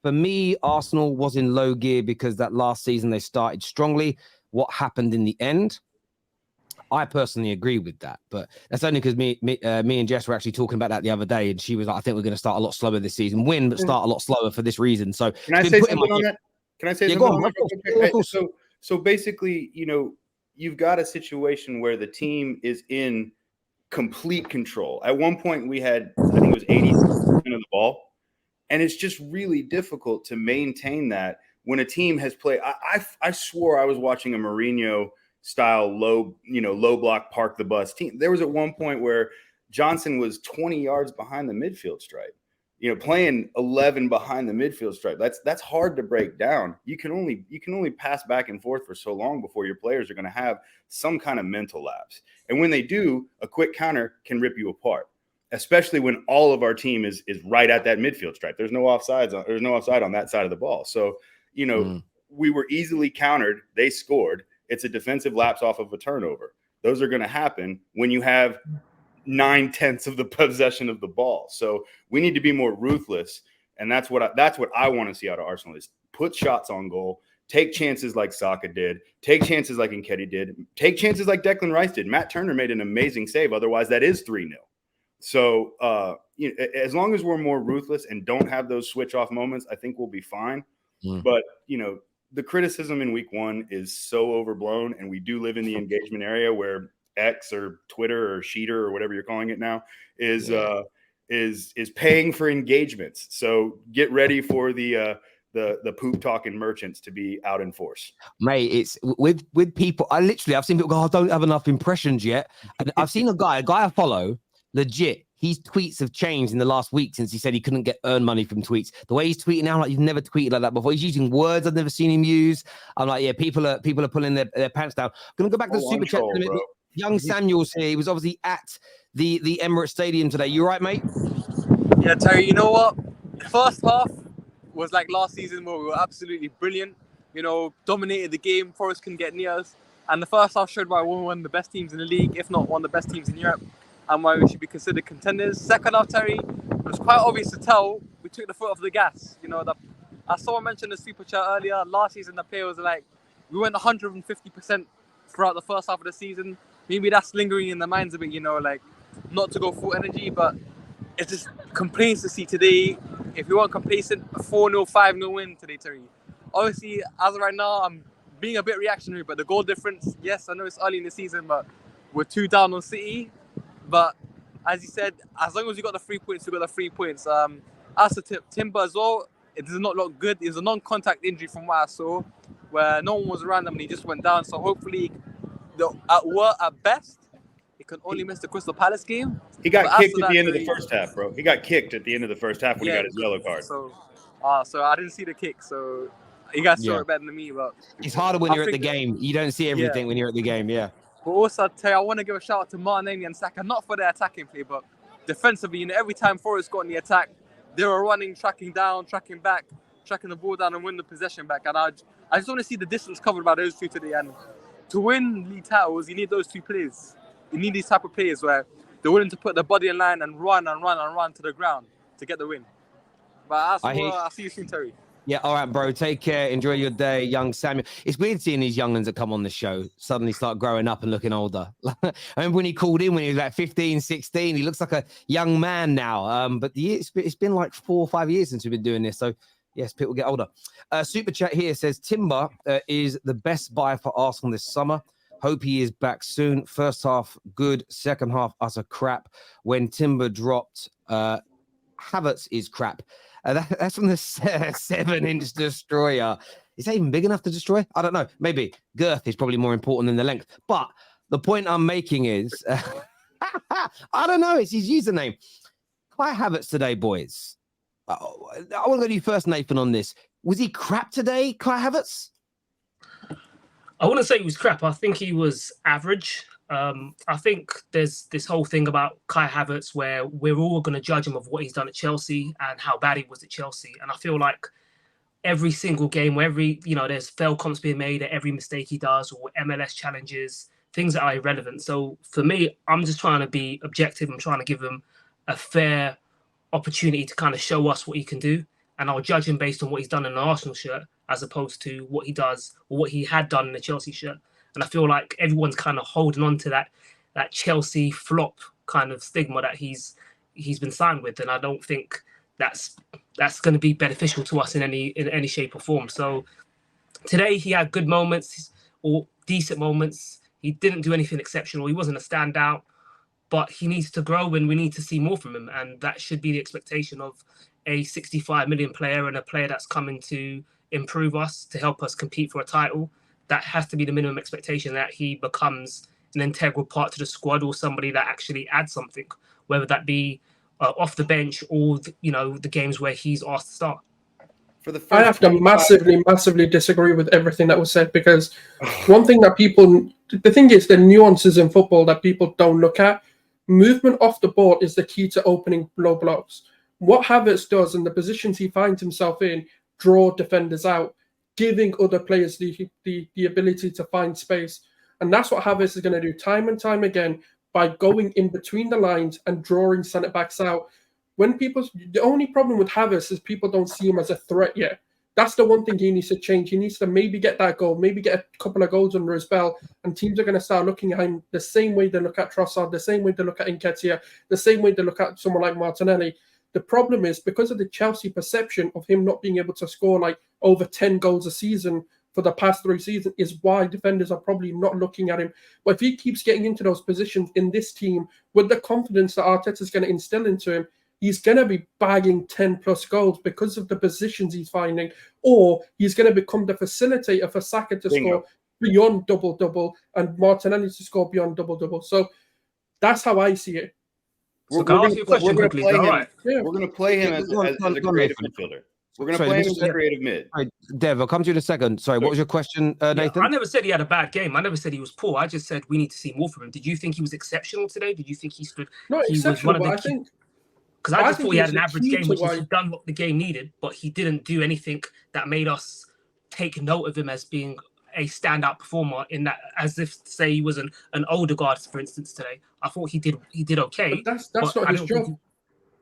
For me, Arsenal was in low gear because that last season they started strongly. What happened in the end? I personally agree with that, but that's only because me and Jess were actually talking about that the other day, and she was like, "I think we're going to start a lot slower this season, win, but start a lot slower for this reason." So, can I say something on that? Can I say something on that? So basically, you've got a situation where the team is in complete control. At one point, we had, I think it was 80% of the ball, and it's just really difficult to maintain that when a team has played. I swore I was watching a Mourinho style low block, park the bus team. There was at one point where Johnson was 20 yards behind the midfield stripe, playing 11 behind the midfield stripe. That's hard to break down. You can only pass back and forth for so long before your players are going to have some kind of mental lapse. And when they do, a quick counter can rip you apart, especially when all of our team is right at that midfield stripe. There's no offside on that side of the ball. So, we were easily countered. They scored. It's a defensive lapse off of a turnover. Those are going to happen when you have 9/10 of the possession of the ball. So we need to be more ruthless, and that's what I want to see out of Arsenal is put shots on goal, take chances like Saka did, take chances like Nketiah did, take chances like Declan Rice did. Matt Turner made an amazing save. Otherwise, that is 3-0. So as long as we're more ruthless and don't have those switch off moments, I think we'll be fine. But the criticism in week one is so overblown, and we do live in the engagement area where X or Twitter or Sheeter or whatever you're calling it now is paying for engagements. So get ready for the poop talking merchants to be out in force. Mate, it's with people. I've seen people go, I don't have enough impressions yet. And I've seen a guy I follow, legit. His tweets have changed in the last week since he said he couldn't earn money from tweets. The way he's tweeting now, like, you've never tweeted like that before. He's using words I've never seen him use. I'm like, yeah, people are pulling their pants down. I'm gonna go back to the super chat in a minute. Young Samuel's here. He was obviously at the Emirates Stadium today. You right, mate? Yeah, Terry, you know what? The first half was like last season where we were absolutely brilliant. Dominated the game. Forest couldn't get near us. And the first half showed why we're one of the best teams in the league, if not one of the best teams in Europe, and why we should be considered contenders. Second half, Terry, it was quite obvious to tell we took the foot off the gas. As someone mentioned in the super chat earlier, last season the player was like, we went 150% throughout the first half of the season. Maybe that's lingering in the minds a bit, not to go full energy, but it's just complacency today. If you want complacent, a 4-0, 5-0 win today, Terry. Obviously, as of right now, I'm being a bit reactionary, but the goal difference, yes, I know it's early in the season, but we're 2 down on City. But as you said, as long as you got the 3 points, you got the 3 points. As to Timber as well, it does not look good. It was a non-contact injury from what I saw, where no one was around him and he just went down. So hopefully, at best, he can only miss the Crystal Palace game. He got kicked at the end of the first half, bro. He got kicked at the end of the first half when he got his yellow card. So I didn't see the kick. So you guys saw it better than me. But it's harder when you're at the game. You don't see everything when you're at the game. Yeah. But also, I want to give a shout out to Martinelli and Saka, not for their attacking play, but defensively. Every time Forest got in the attack, they were running, tracking down, tracking back, tracking the ball down and win the possession back. And I just want to see the distance covered by those two today. And to win league titles, you need those two players. You need these type of players where they're willing to put the body in line and run to the ground to get the win. But I'll see you soon, Terry. Yeah, all right, bro. Take care. Enjoy your day, young Samuel. It's weird seeing these young'uns that come on the show suddenly start growing up and looking older. I remember when he called in when he was like 15, 16. He looks like a young man now. But it's been like 4 or 5 years since we've been doing this. So, yes, people get older. Super chat here says, Timber is the best buy for Arsenal this summer. Hope he is back soon. First half, good. Second half, utter crap. When Timber dropped, Havertz is crap. That's from the 7-inch destroyer. Is that even big enough to destroy? I don't know. Maybe girth is probably more important than the length. But the point I'm making is, I don't know. It's his username. Kai Havertz today, boys. I want to go to you first, Nathan, on this. Was he crap today, Kai Havertz? I wouldn't say he was crap. I think he was average. I think there's this whole thing about Kai Havertz where we're all going to judge him of what he's done at Chelsea and how bad he was at Chelsea. And I feel like every single game, where there's fail comps being made at every mistake he does, or MLS challenges, things that are irrelevant. So for me, I'm just trying to be objective. I'm trying to give him a fair opportunity to kind of show us what he can do. and I'll judge him based on what he's done in an Arsenal shirt as opposed to what he does or what he had done in the Chelsea shirt. And I feel like everyone's kind of holding on to that Chelsea flop kind of stigma that he's been signed with, and I don't think that's going to be beneficial to us in any shape or form. So today he had good moments or decent moments. He didn't do anything exceptional. He wasn't a standout, but he needs to grow and we need to see more from him. And that should be the expectation of a 65 million player and a player that's coming to improve us, to help us compete for a title. That has to be the minimum expectation, that he becomes an integral part to the squad or somebody that actually adds something, whether that be off the bench or, the games where he's asked to start. I have to massively disagree with everything that was said, because one thing that the thing is the nuances in football that people don't look at. Movement off the ball is the key to opening low blocks. What Havertz does and the positions he finds himself in draw defenders out, giving other players the ability to find space. And that's what Havertz is going to do time and time again by going in between the lines and drawing centre-backs out. The only problem with Havertz is people don't see him as a threat yet. That's the one thing he needs to change. He needs to maybe get that goal, maybe get a couple of goals under his belt, and teams are going to start looking at him the same way they look at Trossard, the same way they look at Nketiah, the same way they look at someone like Martinelli. The problem is, because of the Chelsea perception of him not being able to score like over 10 goals a season for the past 3 seasons, is why defenders are probably not looking at him. But if he keeps getting into those positions in this team with the confidence that Arteta is going to instill into him, he's going to be bagging 10-plus goals because of the positions he's finding, or he's going to become the facilitator for Saka to score beyond double-double and Martinelli to score beyond double-double. So that's how I see it. We're going to play him as a creative midfielder. We're going to play him as a creative mid. Right, Dev, I'll come to you in a second. Sorry, what was your question, Nathan? I never said he had a bad game. I never said he was poor. I just said we need to see more from him. Did you think he was exceptional today? Did you think he stood? Not exceptional, but I think... Because I just thought he had an average game, which is done what the game needed, but he didn't do anything that made us take note of him as being a standout performer in that, as if to say he was an older guard, for instance, today. I thought he did okay. But that's not his job.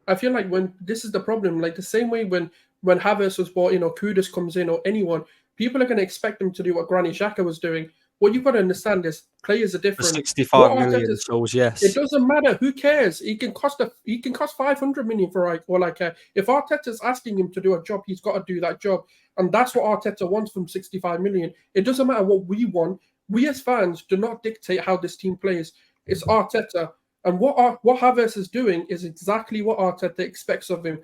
I feel like when this is the problem, like the same way when Havertz was brought in or Kudus comes in or anyone, people are going to expect them to do what Granit Xhaka was doing. What you've got to understand is players are different. 65 million souls, yes. It doesn't matter. Who cares? He can cost 500 million for if Arteta's asking him to do a job, he's got to do that job. And that's what Arteta wants from 65 million. It doesn't matter what we want. We as fans do not dictate how this team plays. It's Arteta. And what Havertz is doing is exactly what Arteta expects of him.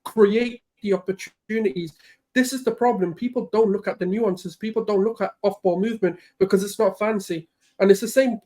Create the opportunities. This is the problem. People don't look at the nuances. People don't look at off-ball movement because it's not fancy. And it's the same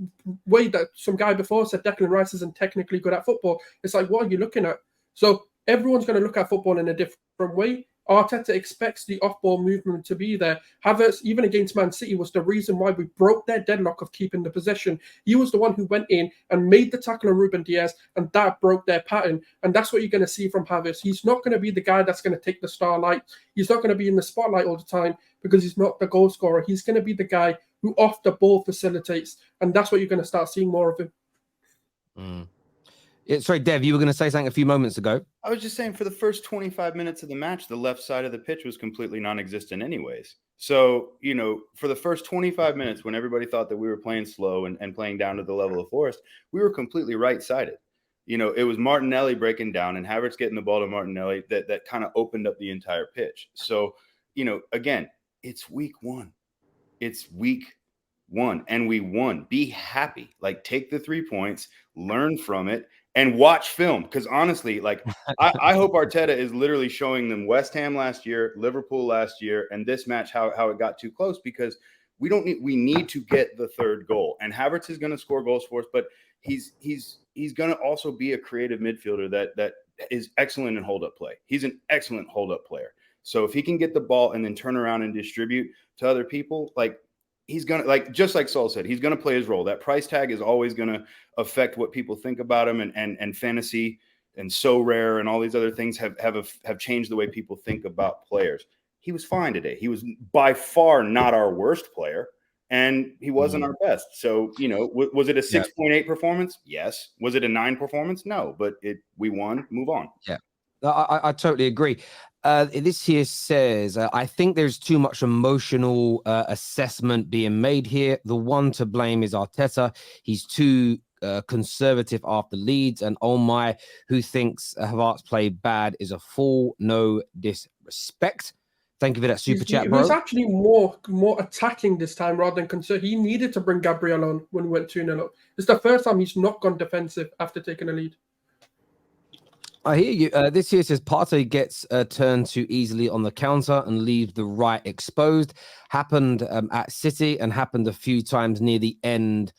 way that some guy before said Declan Rice isn't technically good at football. It's like, what are you looking at? So everyone's going to look at football in a different way. Arteta expects the off-ball movement to be there. Havertz, even against Man City, was the reason why we broke their deadlock of keeping the possession. He was the one who went in and made the tackle on Ruben Diaz, and that broke their pattern. And that's what you're going to see from Havertz. He's not going to be the guy that's going to take the starlight. He's not going to be in the spotlight all the time because he's not the goal scorer. He's going to be the guy who off the ball facilitates, and that's what you're going to start seeing more of him. Sorry, Dev, you were going to say something a few moments ago. I was just saying, for the first 25 minutes of the match, the left side of the pitch was completely non-existent anyways. So, for the first 25 minutes, when everybody thought that we were playing slow and playing down to the level of Forest, we were completely right-sided. It was Martinelli breaking down and Havertz getting the ball to Martinelli that kind of opened up the entire pitch. So, again, it's week one. It's week one, and we won. Be happy. Take the 3 points, learn from it, and watch film. Because honestly, I hope Arteta is literally showing them West Ham last year, Liverpool last year, and this match how it got too close, because we need to get the third goal. And Havertz is going to score goals for us, but he's going to also be a creative midfielder that is excellent in hold-up play. He's an excellent hold-up player. So if he can get the ball and then turn around and distribute to other people, he's going to, just like Saul said, he's going to play his role. That price tag is always going to affect what people think about him, and fantasy and so rare and all these other things have changed the way people think about players. He was fine today. He was by far not our worst player, and he wasn't our best. So, was it a 6.8 performance? Yes. Was it a 9 performance? No, but we won. Move on. Yeah. I totally agree. This here says, I think there's too much emotional assessment being made here. The one to blame is Arteta. He's too conservative after Leeds, and oh my, who thinks Havertz played bad is a fool. No disrespect. Thank you for that super chat, bro. He was actually more attacking this time rather than concerned. He needed to bring Gabriel on when we went 2-0 up. It's the first time he's not gone defensive after taking a lead. I hear you. This here says Partey gets turned too easily on the counter and leaves the right exposed. Happened at City and happened a few times near the end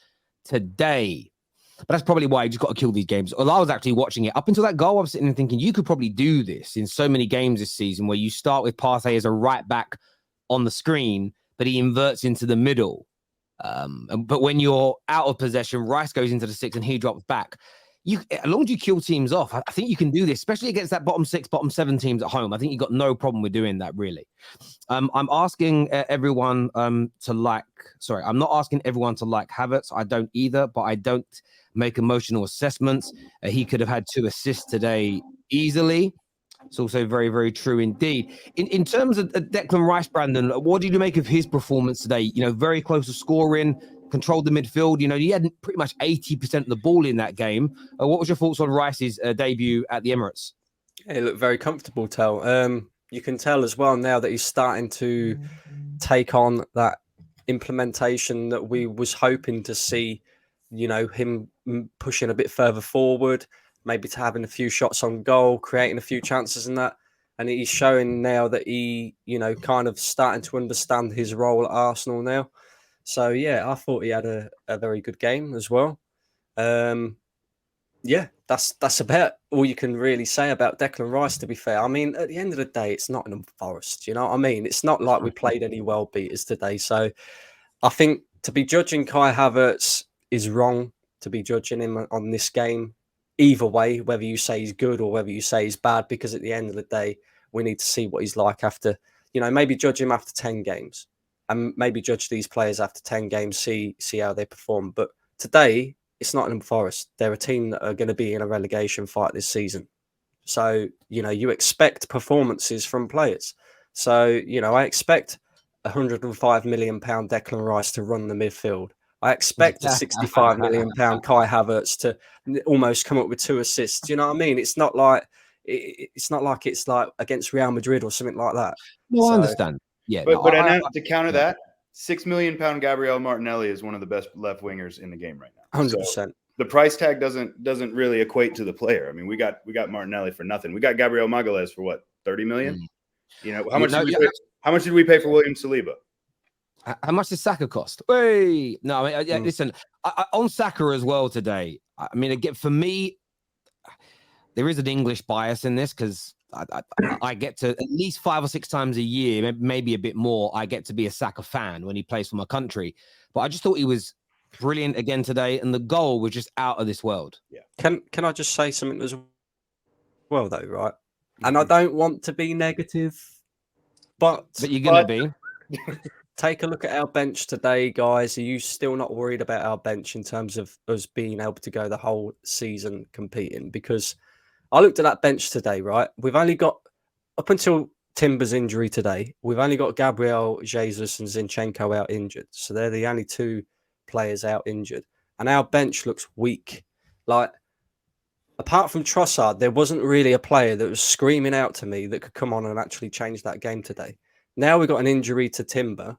today. But that's probably why you just got to kill these games. Well, I was actually watching it. Up until that goal, I was sitting and thinking, you could probably do this in so many games this season where you start with Partey as a right back on the screen, but he inverts into the middle. But when you're out of possession, Rice goes into the 6 and he drops back. As long as you kill teams off, I think you can do this, especially against that bottom 6, bottom 7 teams at home. I think you've got no problem with doing that, really. I'm asking everyone to like... Sorry, I'm not asking everyone to like Havertz. I don't either, but I don't make emotional assessments. He could have had 2 assists today easily. It's also very, very true indeed. In terms of Declan Rice, Brandon, what did you make of his performance today? You know, very close to scoring, controlled the midfield. You know, he had pretty much 80% of the ball in that game. What was your thoughts on Rice's debut at the Emirates? Yeah, he looked very comfortable, Tel. You can tell as well now that he's starting to take on that implementation that we was hoping to see, you know, him pushing a bit further forward, maybe to having a few shots on goal, creating a few chances and that. And he's showing now that he, you know, kind of starting to understand his role at Arsenal now. So, yeah, I thought he had a very good game as well. Yeah, that's about all you can really say about Declan Rice, to be fair. I mean, at the end of the day, it's Nottingham Forest, you know what I mean? It's not like we played any world beaters today. So I think to be judging Kai Havertz is wrong, to be judging him on this game. Either way, whether you say he's good or whether you say he's bad, because at the end of the day, we need to see what he's like after, you know, maybe judge him after 10 games and maybe judge these players after 10 games, see how they perform. But today, it's Nottingham Forest. They're a team that are going to be in a relegation fight this season. So, you know, you expect performances from players. So, you know, I expect £105 million Declan Rice to run the midfield. I expect a £65 million Kai Havertz to almost come up with 2 assists. You know what I mean? It's not like it's like against Real Madrid or something like that. No, I understand. Yeah, but to counter that, £6 million Gabriel Martinelli is one of the best left wingers in the game right now. 100%. So the price tag doesn't really equate to the player. I mean, we got Martinelli for nothing. We got Gabriel Magalhaes for what, 30 million? You know, how much did we pay for William Saliba? How much does Saka cost? Wait, no, I mean, listen, on Saka as well today. I mean, again, for me, there is an English bias in this because I get to at least 5 or 6 times a year, maybe a bit more. I get to be a Saka fan when he plays for my country. But I just thought he was brilliant again today, and the goal was just out of this world. Yeah. Can I just say something as well, though, right? And I don't want to be negative, but you're gonna be. Take a look at our bench today, guys. Are you still not worried about our bench in terms of us being able to go the whole season competing? Because I looked at that bench today, right? We've only got, up until Timber's injury today, we've only got Gabriel Jesus and Zinchenko out injured. So they're the only 2 players out injured. And our bench looks weak. Like, apart from Trossard, there wasn't really a player that was screaming out to me that could come on and actually change that game today. Now we've got an injury to Timber.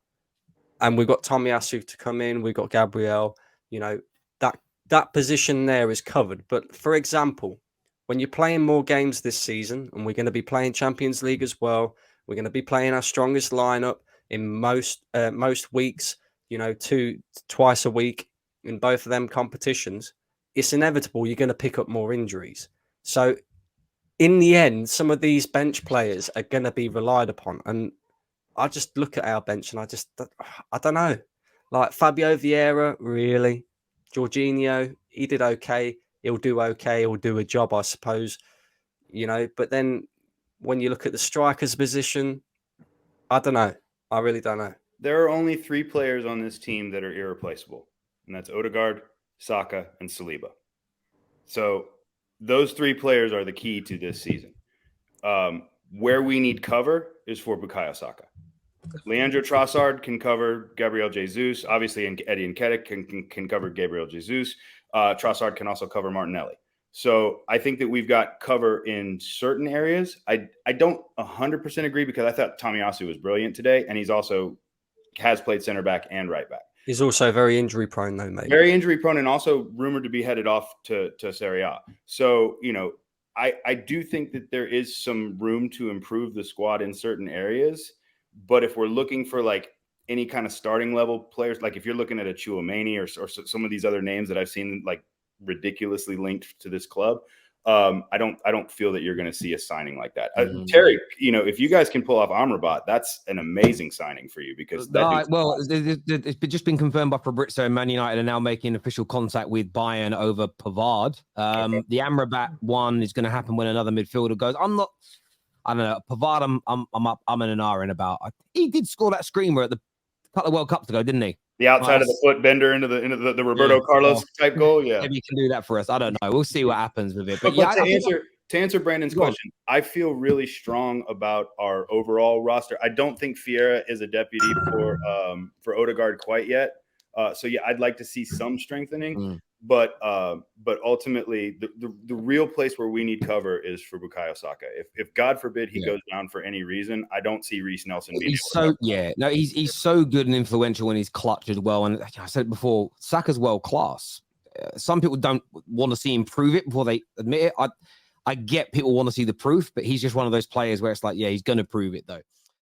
And we've got Tomiyasu to come in. We've got Gabriel. You know, that position there is covered. But for example, when you're playing more games this season, and we're going to be playing Champions League as well, we're going to be playing our strongest lineup in most weeks. You know, twice a week in both of them competitions. It's inevitable you're going to pick up more injuries. So in the end, some of these bench players are going to be relied upon. And I just look at our bench and I don't know. Like Fabio Vieira, really? Jorginho, he did okay. He'll do okay. He'll do a job, I suppose. You know, but then when you look at the striker's position, I don't know. I really don't know. There are only 3 players on this team that are irreplaceable, and that's Odegaard, Saka, and Saliba. So those 3 players are the key to this season. Where we need cover is for Bukayo Saka. Leandro Trossard can cover Gabriel Jesus. Obviously, Eddie Nketiah can cover Gabriel Jesus. Trossard can also cover Martinelli. So I think that we've got cover in certain areas. I don't 100% agree because I thought Tomiyasu was brilliant today, and he's also has played center back and right back. He's also very injury prone, though, mate. Very injury prone, and also rumored to be headed off to Serie A. So, you know, I do think that there is some room to improve the squad in certain areas. But if we're looking for like any kind of starting level players, like if you're looking at a Chouameni or some of these other names that I've seen like ridiculously linked to this club, I don't feel that you're going to see a signing like that. Terry, you know, if you guys can pull off Amrabat, that's an amazing signing for you because it's just been confirmed by Fabrizio and Man United are now making official contact with Bayern over Pavard. The Amrabat one is going to happen when another midfielder goes. I don't know. Pavard, I'm in an R in about. He did score that screamer at the couple of World Cups ago, didn't he? The outside of the foot bender into the Roberto Carlos type goal. Yeah, maybe he can do that for us. I don't know. We'll see what happens with it. But to answer Brandon's question, I feel really strong about our overall roster. I don't think Vieira is a deputy for Odegaard quite yet. So yeah, I'd like to see some strengthening. But ultimately, the real place where we need cover is for Bukayo Saka. If God forbid he goes down for any reason, I don't see Reece Nelson being he's so good and influential when he's clutch as well. And I said it before, Saka's world class. Some people don't want to see him prove it before they admit it. I get people want to see the proof, but he's just one of those players where it's like, yeah, he's going to prove it though.